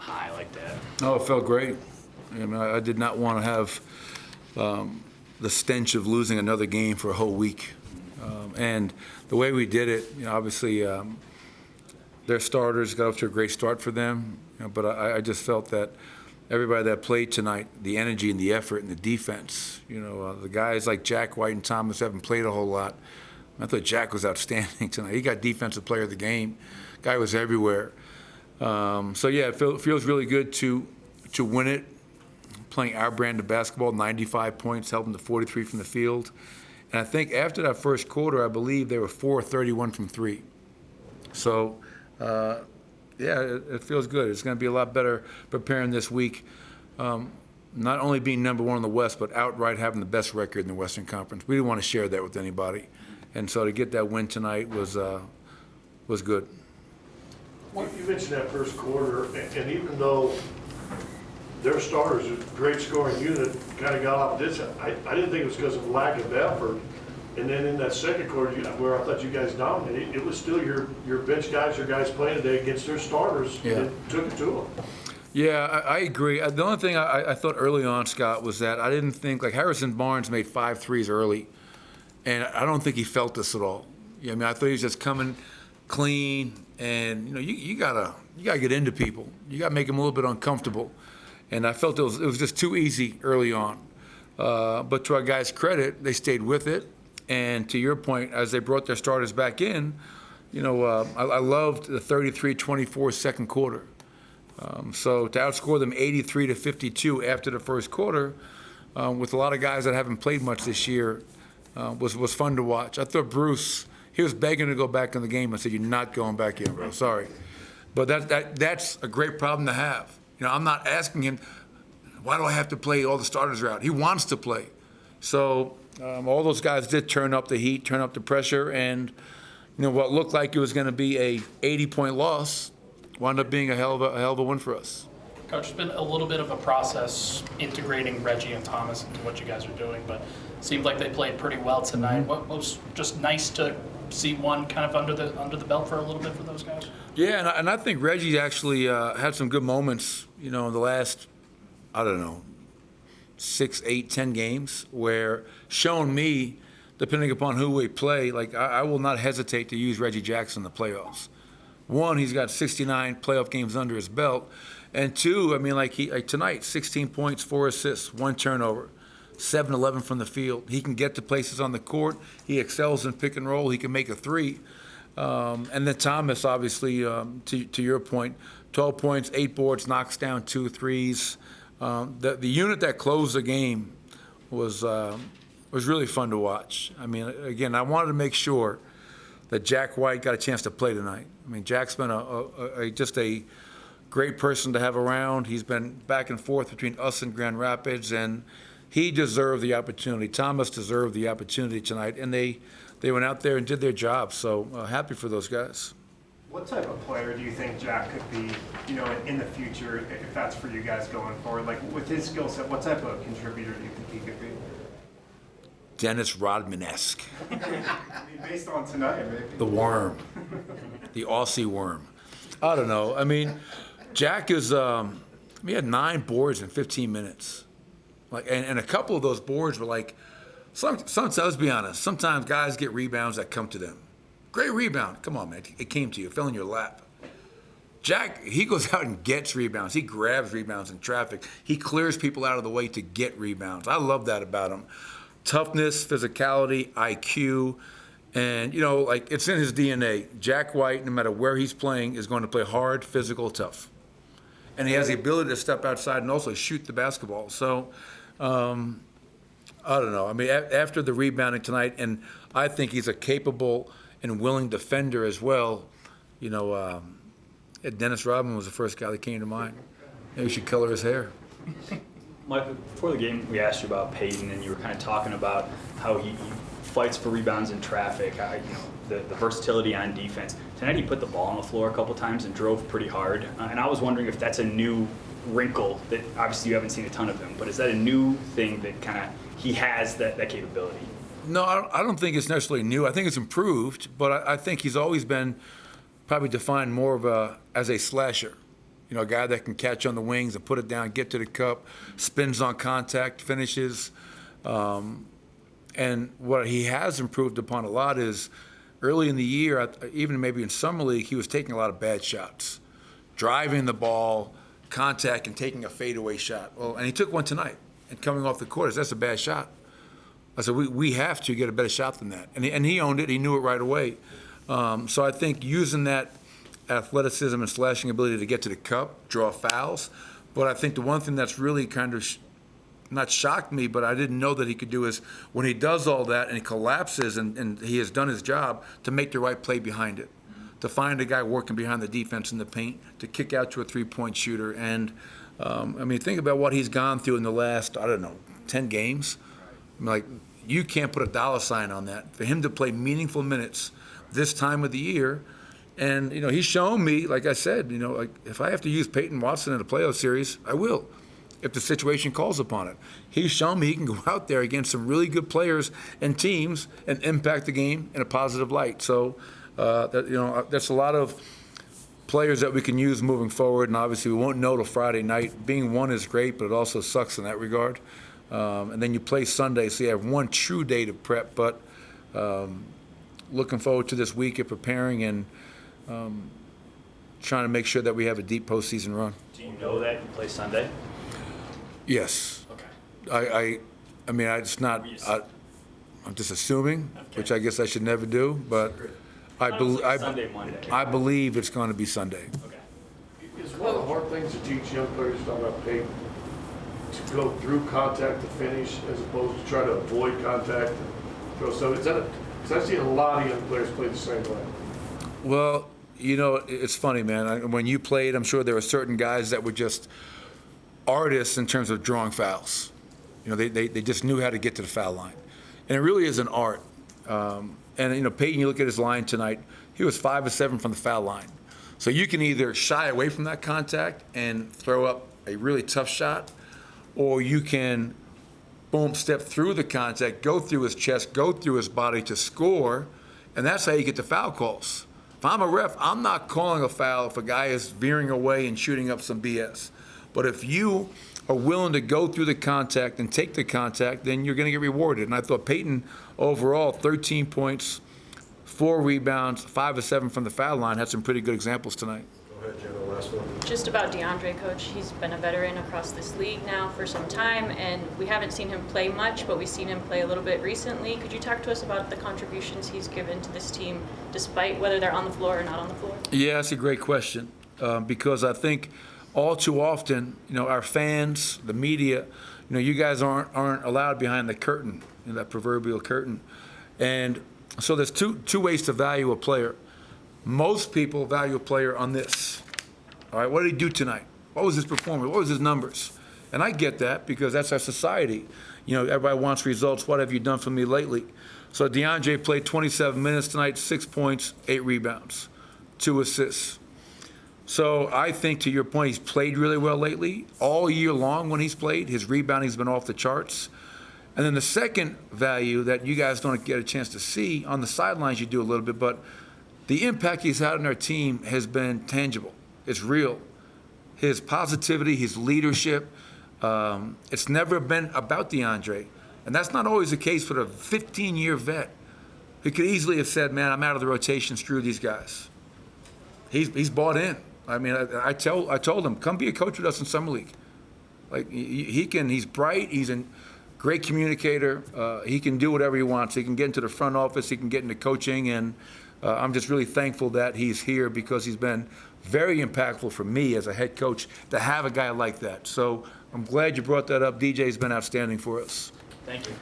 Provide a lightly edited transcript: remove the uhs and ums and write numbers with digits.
high like that? Oh, it felt great. I mean, I did not want to have the stench of losing another game for a whole week. And the way we did it, obviously their starters got off to a great start for them. But I just felt that everybody that played tonight, the energy and the effort and the defense, the guys like Jack White and Thomas haven't played a whole lot. I thought Jack was outstanding tonight. He got Defensive Player of the Game. Guy was everywhere. So, yeah, it feels really good to win it, playing our brand of basketball, 95 points, helping to 43 from the field. And I think after that first quarter, I believe they were 4-31 from three. So, yeah, it feels good. It's going to be a lot better preparing this week, not only being number one in the West, but outright having the best record in the Western Conference. We didn't want to share that with anybody. And so to get that win tonight was good. You mentioned that first quarter, and even though their starters, a great scoring unit, kind of got off this, I didn't think it was because of lack of effort. And then in that second quarter, where I thought you guys dominated, it was still your bench guys, your guys playing today against their starters that took it to them. Yeah, I agree. The only thing I thought early on, Scott, was that I didn't think, like Harrison Barnes made 5 threes early, and I don't think he felt this at all. I mean, I thought he was just coming clean, and you gotta get into people. You gotta make them a little bit uncomfortable, and I felt it was just too easy early on. But to our guys' credit, they stayed with it, and to your point, as they brought their starters back in, I loved the 33-24 second quarter. So to outscore them 83-52 after the first quarter, with a lot of guys that haven't played much this year, was fun to watch. I thought Bruce, he was begging to go back in the game. I said, "You're not going back in, bro. Sorry." But that's a great problem to have. I'm not asking him, why do I have to play? All the starters are out. He wants to play. So all those guys did turn up the heat, turn up the pressure, and what looked like it was going to be a 80-point loss wound up being a hell of a win for us. Coach, it's been a little bit of a process integrating Reggie and Thomas into what you guys are doing, but it seemed like they played pretty well tonight. What was just nice to see one kind of under the belt for a little bit for those guys? Yeah, and I think Reggie actually had some good moments, in the last, 6, 8, 10 games, where showing me, depending upon who we play, like I will not hesitate to use Reggie Jackson in the playoffs. One, he's got 69 playoff games under his belt. And two, like tonight, 16 points, 4 assists, 1 turnover, 7-11 from the field. He can get to places on the court. He excels in pick and roll. He can make a 3. And then Thomas, obviously, to your point, 12 points, 8 boards, knocks down 2 threes. The unit that closed the game was really fun to watch. Again, I wanted to make sure that Jack White got a chance to play tonight. Jack's been just a great person to have around. He's been back and forth between us and Grand Rapids, and he deserved the opportunity. Thomas deserved the opportunity tonight, and they went out there and did their job. So happy for those guys. What type of player do you think Jack could be, in the future, if that's for you guys going forward? Like, with his skill set, what type of contributor do you think he could be? Dennis Rodman-esque. Based on tonight, maybe. The worm. The Aussie worm. I don't know. Jack is, he had 9 boards in 15 minutes. And a couple of those boards were like, sometimes, let's be honest, sometimes guys get rebounds that come to them. Great rebound. Come on, man. It came to you. It fell in your lap. Jack, he goes out and gets rebounds. He grabs rebounds in traffic. He clears people out of the way to get rebounds. I love that about him. Toughness, physicality, IQ, and, it's in his DNA. Jack White, no matter where he's playing, is going to play hard, physical, tough. And he has the ability to step outside and also shoot the basketball. So, I don't know. After the rebounding tonight, and I think he's a capable and willing defender as well, Dennis Rodman was the first guy that came to mind. Maybe we should color his hair. Michael, before the game, we asked you about Peyton, and you were kind of talking about how he fights for rebounds in traffic, the versatility on defense. Tonight he put the ball on the floor a couple times and drove pretty hard. And I was wondering if that's a new wrinkle that obviously you haven't seen a ton of him, but is that a new thing that kind of he has that capability? No, I don't think it's necessarily new. I think it's improved, but I think he's always been probably defined more as a slasher. You know, a guy that can catch on the wings and put it down, get to the cup, spins on contact, finishes. And what he has improved upon a lot is early in the year, even maybe in summer league, he was taking a lot of bad shots, driving the ball, contact, and taking a fadeaway shot. Well, and he took one tonight, and coming off the court, that's a bad shot. I said, we have to get a better shot than that. And he owned it. He knew it right away. So I think using that athleticism and slashing ability to get to the cup, draw fouls. But I think the one thing that's really kind of not shocked me, but I didn't know that he could do is when he does all that and he collapses and he has done his job to make the right play behind it, to find a guy working behind the defense in the paint, to kick out to a three-point shooter. And, I mean, think about what he's gone through in the last, 10 games. I mean, like, you can't put a dollar sign on that. For him to play meaningful minutes this time of the year, and, you know, he's shown me, like I said, you know, like if I have to use Peyton Watson in a playoff series, I will, if the situation calls upon it. He's shown me he can go out there against some really good players and teams and impact the game in a positive light. So, that's a lot of players that we can use moving forward, and obviously we won't know till Friday night. Being one is great, but it also sucks in that regard. And then you play Sunday, so you have one true day to prep. But looking forward to this week of preparing and trying to make sure that we have a deep postseason run. Do you know that you play Sunday? Yes. Okay. I mean, I'm just assuming, which I guess I should never do, but I Sunday, Monday. believe it's going to be Sunday. Okay. It's one of the hard things to teach young players, talking about Peyton, to go through contact to finish as opposed to try to avoid contact and throw stuff. Because I've seen a lot of young players play the same way. Well, you know, it's funny, man. When you played, I'm sure there were certain guys that were just artists in terms of drawing fouls. You know, they just knew how to get to the foul line. And it really is an art. And, you know, Peyton, you look at his line tonight, he was 5 of 7 from the foul line. So you can either shy away from that contact and throw up a really tough shot, or you can, boom, step through the contact, go through his chest, go through his body to score, and that's how you get the foul calls. If I'm a ref, I'm not calling a foul if a guy is veering away and shooting up some BS. But if you are willing to go through the contact and take the contact, then you're going to get rewarded. And I thought Peyton, overall, 13 points, 4 rebounds, 5 of 7 from the foul line, had some pretty good examples tonight. Go ahead, Jen, the last one. Just about DeAndre, Coach. He's been a veteran across this league now for some time, and we haven't seen him play much, but we've seen him play a little bit recently. Could you talk to us about the contributions he's given to this team, despite whether they're on the floor or not on the floor? Yeah, that's a great question, because I think all too often, you know, our fans, the media, you know, you guys aren't allowed behind the curtain, you know, that proverbial curtain. And so there's two ways to value a player. Most people value a player on this. All right, what did he do tonight? What was his performance? What was his numbers? And I get that because that's our society. You know, everybody wants results. What have you done for me lately? So DeAndre played 27 minutes tonight, 6 points, 8 rebounds, 2 assists. So I think, to your point, he's played really well lately. All year long when he's played, his rebounding's been off the charts. And then the second value that you guys don't get a chance to see, on the sidelines you do a little bit, but the impact he's had on our team has been tangible. It's real. His positivity, his leadership, it's never been about DeAndre. And that's not always the case for a 15-year vet. He could easily have said, man, I'm out of the rotation, screw these guys. He's bought in. I mean, I told him, come be a coach with us in Summer League. Like, he's bright, he's a great communicator, he can do whatever he wants. He can get into the front office, he can get into coaching, and I'm just really thankful that he's here because he's been very impactful for me as a head coach to have a guy like that. So I'm glad you brought that up. DJ's been outstanding for us. Thank you.